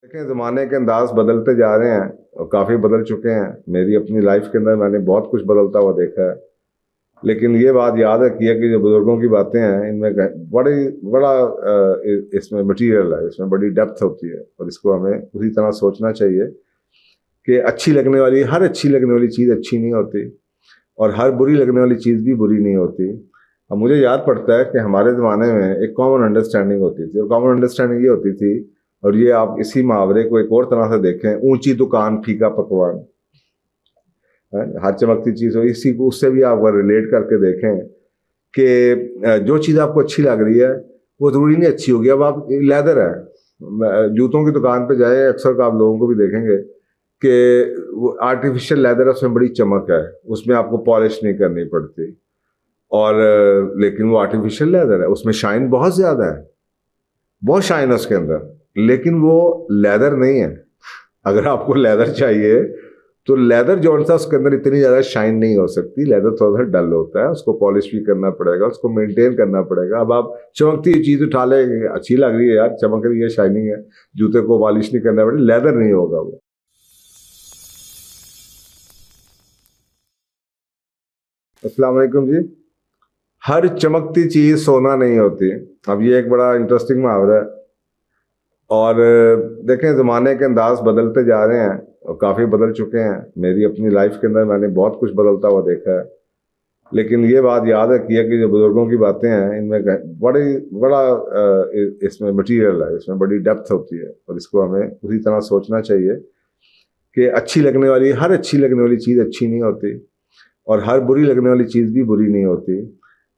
देखें, ज़माने के अंदाज बदलते जा रहे हैं और काफ़ी बदल चुके हैं। मेरी अपनी लाइफ के अंदर मैंने बहुत कुछ बदलता हुआ देखा है। लेकिन ये बात याद रखी है कि जो बुजुर्गों की बातें हैं इनमें बड़ा इसमें मटेरियल है, इसमें बड़ी डेप्थ होती है और इसको हमें उसी तरह सोचना चाहिए कि हर अच्छी लगने वाली चीज़ अच्छी नहीं होती और हर बुरी लगने वाली चीज़ भी बुरी नहीं होती। अब मुझे याद पड़ता है कि हमारे ज़माने में एक कॉमन अंडरस्टैंडिंग होती थी और कॉमन अंडरस्टैंडिंग ये होती थी, और ये आप इसी मुहावरे को एक और तरह से देखें, ऊंची दुकान फीका पकवान। हर चमकती चीज़ हो, इसी को उससे भी आप अगर रिलेट करके देखें कि जो चीज़ आपको अच्छी लग रही है वो ज़रूरी नहीं अच्छी होगी। अब आप लेदर है, जूतों की दुकान पे जाए, अक्सर आप लोगों को भी देखेंगे कि वो आर्टिफिशियल लेदर है, उसमें बड़ी चमक है, उसमें आपको पॉलिश नहीं करनी पड़ती। और लेकिन वो आर्टिफिशियल लेदर है, उसमें शाइन बहुत ज़्यादा है, बहुत शाइन है उसके अंदर, लेकिन वो लेदर नहीं है। अगर आपको लेदर चाहिए तो लेदर जो सा उसके अंदर इतनी ज़्यादा शाइन नहीं हो सकती। लेदर थोड़ा सा डल होता है, उसको पॉलिश भी करना पड़ेगा, उसको मेंटेन करना पड़ेगा। अब आप चमकती हुई चीज़ उठा लेंगे, अच्छी लग रही है यार, चमक रही है, शाइनिंग है, जूते को पॉलिश नहीं करना पड़ेगा, लेदर नहीं होगा वो। अस्सलाम वालेकुम जी। हर चमकती चीज़ सोना नहीं होती। अब ये एक बड़ा इंटरेस्टिंग मुहावरा है। और देखें, ज़माने के अंदाज बदलते जा रहे हैं और काफ़ी बदल चुके हैं। मेरी अपनी लाइफ के अंदर मैंने बहुत कुछ बदलता हुआ देखा है। लेकिन ये बात याद रखी है कि जो बुजुर्गों की बातें हैं इनमें बड़ा इसमें मटेरियल है, इसमें बड़ी डेप्थ होती है और इसको हमें उसी तरह सोचना चाहिए कि हर अच्छी लगने वाली चीज़ अच्छी नहीं होती और हर बुरी लगने वाली चीज़ भी बुरी नहीं होती।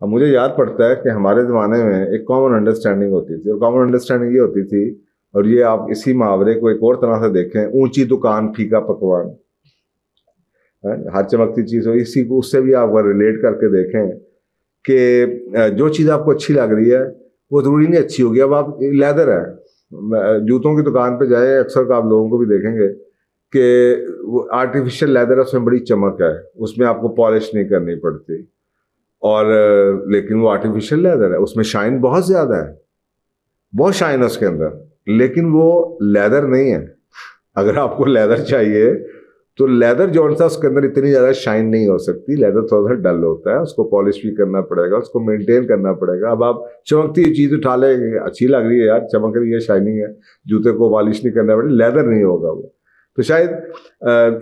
अब मुझे याद पड़ता है कि हमारे ज़माने में एक कॉमन अंडरस्टैंडिंग होती थी और कॉमन अंडरस्टैंडिंग ये होती थी, और ये आप इसी मुहावरे को एक और तरह से देखें, ऊंची दुकान फीका पकवान। हर चमकती चीज़ हो, इसी को उससे भी आप अगर रिलेट करके देखें कि जो चीज़ आपको अच्छी लग रही है वो ज़रूरी नहीं अच्छी होगी। अब आप लेदर है, जूतों की दुकान पे जाए, अक्सर आप लोगों को भी देखेंगे कि वो आर्टिफिशियल लेदर है, उसमें बड़ी चमक है, उसमें आपको पॉलिश नहीं करनी पड़ती। और लेकिन वो आर्टिफिशियल लेदर है, उसमें शाइन बहुत ज़्यादा है, बहुत शाइन है उसके अंदर, लेकिन वो लेदर नहीं है। अगर आपको लेदर चाहिए तो लेदर जो सा उसके अंदर इतनी ज़्यादा शाइन नहीं हो सकती। लेदर थोड़ा सा डल होता है, उसको पॉलिश भी करना पड़ेगा, उसको मेंटेन करना पड़ेगा। अब आप चमकती हुई चीज़ उठा लेंगे, अच्छी लग रही है यार, चमक रही है, शाइनिंग है, जूते को पॉलिश नहीं करना पड़ेगा, लेदर नहीं होगा वो। तो शायद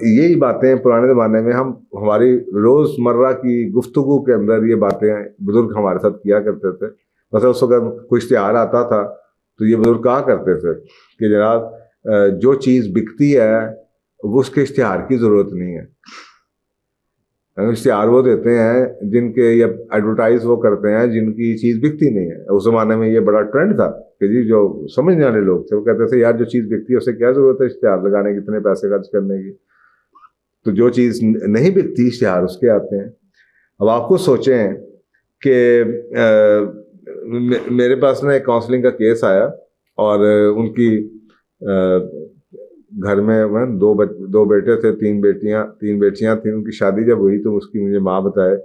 यही बातें पुराने ज़माने में हम हमारी रोज़मर्रा की गुफ्तगू के अंदर ये बातें बुज़ुर्ग हमारे साथ किया करते थे। मतलब उस वक्त कोई इश्तिहार आता था तो ये बुज़ुर्ग कहा करते थे कि जनाब, जो चीज़ बिकती है वो उसके इश्तिहार की ज़रूरत नहीं है। इश्तिहार वो देते हैं जिनके, या एडवर्टाइज वो करते हैं जिनकी चीज़ बिकती नहीं है। उस ज़माने में ये बड़ा ट्रेंड था कि जी जो समझने वाले लोग थे वो कहते थे यार, जो चीज़ बिकती है उसे क्या ज़रूरत है इश्तिहार लगाने की, इतने पैसे खर्च करने की। तो जो चीज़ नहीं बिकती, इश्तिहार उसके आते हैं। अब आपको सोचें कि मेरे पास ना एक काउंसलिंग का केस आया, और उनकी घर में दो बेटे थे, तीन बेटियां थी। उनकी शादी जब हुई तो उसकी मुझे माँ बताए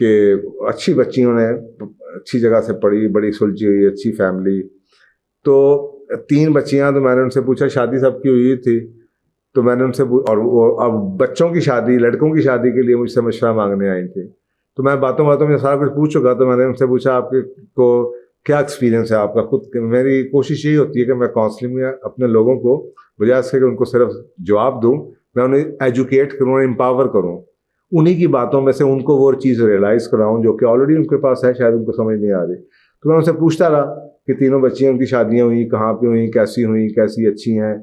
कि अच्छी बच्चियों ने अच्छी जगह से पढ़ी, बड़ी सुलझी हुई अच्छी फैमिली। तो तीन बच्चियां, तो मैंने उनसे पूछा शादी सबकी हुई थी, तो मैंने उनसे और वो अब बच्चों की शादी, लड़कों की शादी के लिए मुझसे मशवरा मांगने आई थी। तो मैं बातों बातों में सारा कुछ पूछ चुका, तो मैंने उनसे पूछा आपके को क्या एक्सपीरियंस है आपका खुद। मेरी कोशिश यही होती है कि मैं काउंसलिंग में अपने लोगों को, बजाय इसके कि उनको सिर्फ जवाब दूं, मैं उन्हें एजुकेट करूं, उन्हें एम्पावर करूं, उन्हीं की बातों में से उनको वो चीज़ रियलाइज़ कराऊं जो कि ऑलरेडी उनके पास है, शायद उनको समझ नहीं आ रही। तो मैं उनसे पूछता रहा कि तीनों बच्चियां, उनकी शादियां हुई, कहाँ पे हुई, कैसी अच्छी हैं।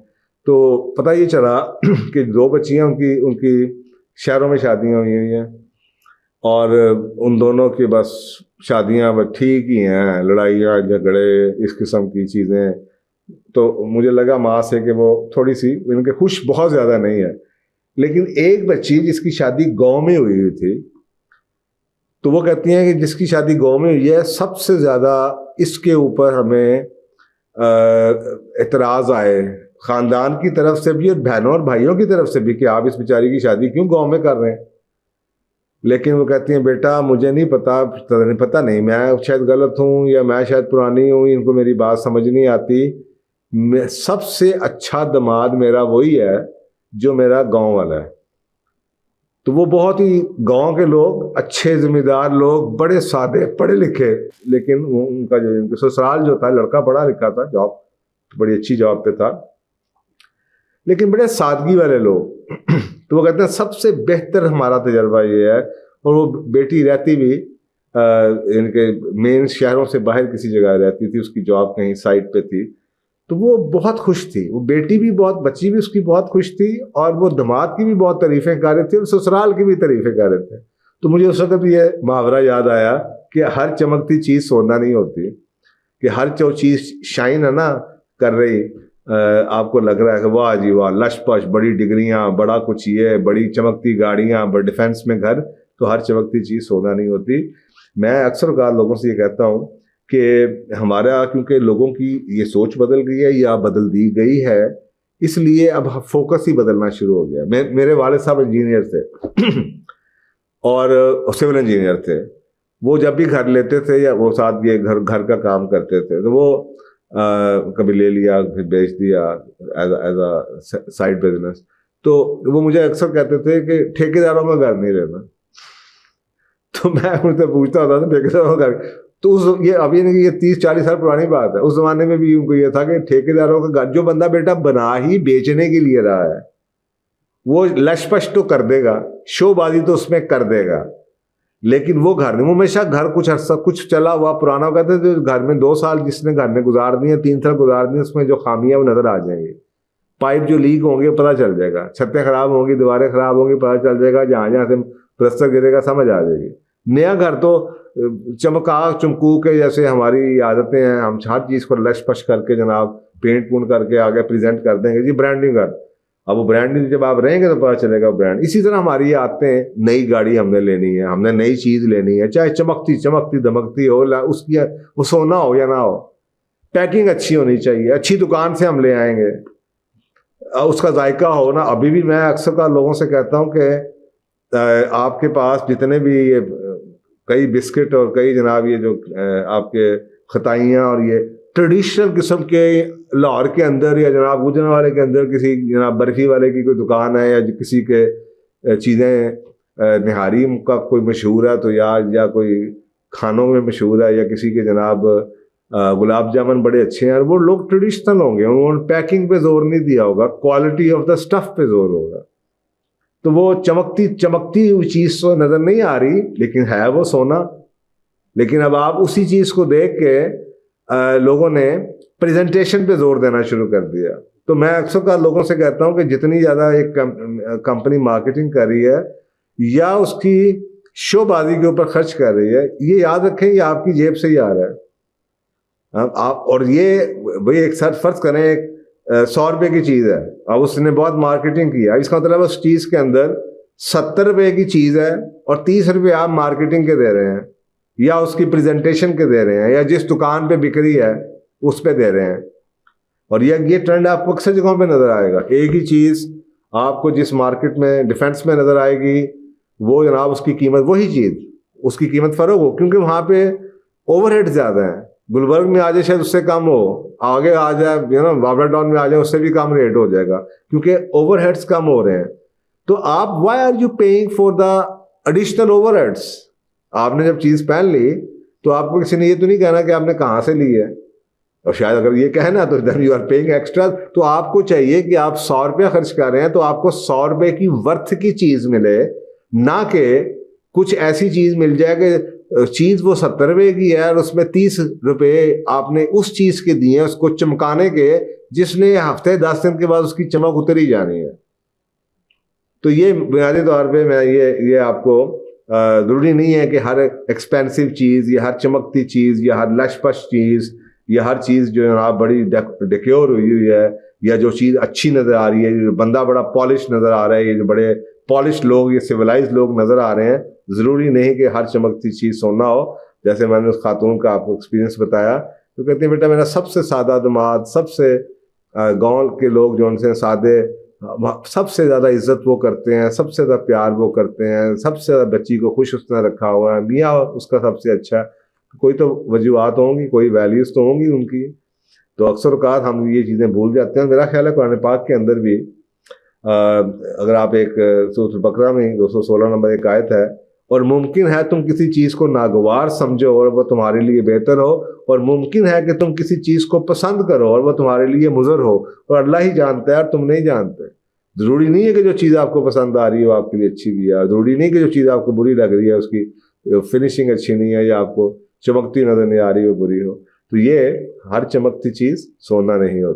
तो पता ये चला कि दो बच्चियां उनकी उनकी शहरों में शादियां हुई हुई हैं, और उन दोनों की बस शादियां बस ठीक ही हैं, लड़ाइयाँ झगड़े इस किस्म की चीज़ें। तो मुझे लगा माँ से कि वो थोड़ी सी इनके खुश बहुत ज़्यादा नहीं है। लेकिन एक बच्ची जिसकी शादी गांव में हुई थी, तो वो कहती हैं कि जिसकी शादी गांव में हुई है, सबसे ज़्यादा इसके ऊपर हमें एतराज़ आए, ख़ानदान की तरफ से भी और बहनों और भाइयों की तरफ से भी, कि आप इस बेचारी की शादी क्यों गांव में कर रहे हैं। लेकिन वो कहती हैं बेटा मुझे नहीं पता नहीं, मैं शायद गलत हूँ या मैं शायद पुरानी हूँ, इनको मेरी बात समझ नहीं आती, सबसे अच्छा दामाद मेरा वही है जो मेरा गांव वाला है। तो वो बहुत ही गांव के लोग, अच्छे जिम्मेदार लोग, बड़े सादे पढ़े लिखे, लेकिन उनका जो ससुराल जो था, लड़का पढ़ा लिखा था, जॉब बड़ी अच्छी जॉब पे था, लेकिन बड़े सादगी वाले लोग। तो वो कहते हैं सबसे बेहतर हमारा तजर्बा ये है। और वो बेटी रहती भी इनके मेन शहरों से बाहर किसी जगह रहती थी, उसकी जॉब कहीं साइड पे थी। तो वो बहुत खुश थी, वो बेटी भी बहुत, बच्ची भी उसकी बहुत खुश थी, और वो दामाद की भी बहुत तारीफें कर रहे थे और ससुराल की भी तारीफें कर रहे थे। तो मुझे उस वक्त ये मुहावरा याद आया कि हर चमकती चीज़ सोना नहीं होती, कि हर जो चीज़ शाइन है ना कर रही, आपको लग रहा है कि वाह जी वाह, लश पश, बड़ी डिग्रियां, बड़ा कुछ ये, बड़ी चमकती गाड़ियां, बड़े डिफेंस में घर, तो हर चमकती चीज़ सोना नहीं होती। मैं अक्सर बार लोगों से ये कहता हूँ कि हमारा, क्योंकि लोगों की ये सोच बदल गई है या बदल दी गई है, इसलिए अब फोकस ही बदलना शुरू हो गया। मेरे वाले साहब इंजीनियर थे और सिविल इंजीनियर थे। वो जब भी घर लेते थे या वो साथ ये घर का काम करते थे, तो वो कभी ले लिया, फिर बेच दिया एज अ साइड बिजनेस। तो वो मुझे अक्सर कहते थे कि ठेकेदारों का घर नहीं लेना। तो मैं उनसे पूछता होता था ठेकेदारों का घर, तो उस ये अभी नहीं, ये 30-40 साल पुरानी बात है। उस जमाने में भी उनको ये था कि ठेकेदारों का घर, जो बंदा बेटा बना ही बेचने के लिए रहा है, वो लशपश तो कर देगा, शोबाजी तो उसमें कर देगा, लेकिन वो घर नहीं। वो हमेशा घर कुछ अर्सा कुछ चला हुआ पुराना, कहते हैं जो घर में 2 साल जिसने घर में गुजार दिए, 3 साल गुजार दिए, उसमें जो खामियां वो नजर आ जाएंगी। पाइप जो लीक होंगे पता चल जाएगा, छतें खराब होंगी, दीवारें खराब होंगी, पता चल जाएगा, जहाँ जहाँ से प्लास्टर गिरेगा समझ आ जाएगी। नया घर तो चमका चमकू के, जैसे हमारी आदतें हैं, हम हर चीज़ को लश पश करके जनाब पेंट पूंट करके आगे प्रेजेंट कर देंगे जी, ब्रांडिंग घर। अब वो ब्रांडिंग जब आप रहेंगे तो पता चलेगा ब्रांड। इसी तरह हमारी आदतें, नई गाड़ी हमने लेनी है, हमने नई चीज़ लेनी है, चाहे चमकती चमकती दमकती हो, उसकी वो सोना हो या ना हो, पैकिंग अच्छी होनी चाहिए, अच्छी दुकान से हम ले आएंगे, उसका जायका हो ना। अभी भी मैं अक्सर का लोगों से कहता हूँ कि आपके पास जितने भी ये कई बिस्किट और कई जनाब ये जो आपके खताइयाँ और ये ट्रेडिशनल किस्म के, लाहौर के अंदर या जनाब गुजरांवाले के अंदर किसी जनाब बर्फी वाले की कोई दुकान है, या किसी के चीज़ें निहारी का कोई मशहूर है तो या कोई खानों में मशहूर है, या किसी के जनाब गुलाब जामुन बड़े अच्छे हैं, और वो लोग ट्रेडिशनल होंगे, उन्होंने पैकिंग पे जोर नहीं दिया होगा, क्वालिटी ऑफ द स्टफ पे जोर होगा। तो वो चमकती चमकती हुई चीज़ तो नज़र नहीं आ रही, लेकिन है वो सोना। लेकिन अब आप उसी चीज़ को देख के लोगों ने प्रेजेंटेशन पे जोर देना शुरू कर दिया। तो मैं अक्सर का लोगों से कहता हूँ कि जितनी ज़्यादा एक कंपनी मार्केटिंग कर रही है या उसकी शोबाजी के ऊपर खर्च कर रही है, ये याद रखें ये आपकी जेब से ही आ रहा है। आप और ये भाई एक साथ फर्ज करें, एक 100 रुपये की चीज़ है, अब उसने बहुत मार्केटिंग किया, इसका मतलब उस चीज़ के अंदर 70 रुपये की चीज़ है और 30 रुपये आप मार्केटिंग के दे रहे हैं, या उसकी प्रेजेंटेशन के दे रहे हैं, या जिस दुकान पे बिक्री है उस पे दे रहे हैं। और ये ट्रेंड आपको अक्सर जगहों पे नज़र आएगा। एक ही चीज़ आपको जिस मार्केट में डिफेंस में नज़र आएगी, वो जनाब उसकी कीमत, वही चीज़ उसकी कीमत फ़र्क हो, क्योंकि वहाँ पे ओवरहेड ज़्यादा है। गुलबर्ग में आ जाए शायद उससे कम हो, आगे आ जाए बाबरा टाउन में आ जाए उससे भी कम रेट हो जाएगा, क्योंकि ओवरहेड्स कम हो रहे हैं। तो आप why are you paying for the additional overheads? आपने जब चीज़ पहन ली तो आपको किसी ने ये तो नहीं कहना कि आपने कहाँ से ली है, और शायद अगर ये कहना तो then you are paying extra. तो आपको चाहिए कि आप 100 रुपया खर्च कर रहे हैं तो आपको 100 रुपये की वर्थ की चीज़ मिले, ना कि कुछ ऐसी चीज़ मिल जाए कि चीज़ वो 70 रुपये की है और उसमें 30 रुपये आपने उस चीज़ के दिए उसको चमकाने के, जिसने हफ्ते 10 दिन के बाद उसकी चमक उतर ही जानी है। तो ये बुनियादी तौर पे मैं ये आपको ज़रूरी नहीं है कि हर एक्सपेंसिव चीज़ या हर चमकती चीज़ या हर लशपश चीज़ या हर चीज़ जो है आप बड़ी डेक्योर हुई है, या जो चीज़ अच्छी नज़र आ रही है, बंदा बड़ा पॉलिश नज़र आ रहा है, ये जो बड़े पॉलिश लोग, ये सिविलाइज लोग नज़र आ रहे हैं, ज़रूरी नहीं कि हर चमकती चीज़ सोना हो। जैसे मैंने उस खातून का आपको एक्सपीरियंस बताया, तो कहती है बेटा मेरा सबसे सादा दामाद, सबसे गाँव के लोग जो उनसे सादे, सबसे ज़्यादा इज्जत वो करते हैं, सबसे ज़्यादा प्यार वो करते हैं, सबसे ज़्यादा बच्ची को खुश उसने रखा हुआ है, मियाँ उसका सबसे अच्छा। कोई तो वजूहत होंगी, कोई वैल्यूज़ तो होंगी उनकी। तो अक्सर औक़ात हम ये चीज़ें भूल जाते हैं। मेरा ख्याल है कुरान पाक के अंदर भी अगर आप एक सूरह बकरा में 216 नंबर एक आयत है, और मुमकिन है तुम किसी चीज़ को नागवार समझो और वह तुम्हारे लिए बेहतर हो, और मुमकिन है कि तुम किसी चीज़ को पसंद करो और वह तुम्हारे लिए मुज़र हो, और अल्लाह ही जानता है और तुम नहीं जानते। ज़रूरी नहीं है कि जो चीज़ आपको पसंद आ रही है वो आपके लिए अच्छी भी है, और ज़रूरी नहीं कि जो चीज़ आपको बुरी लग रही है उसकी फिनिशिंग अच्छी नहीं है या आपको चमकती नज़र नहीं आ रही हो, बुरी हो। तो ये हर चमकती चीज़ सोना नहीं होती।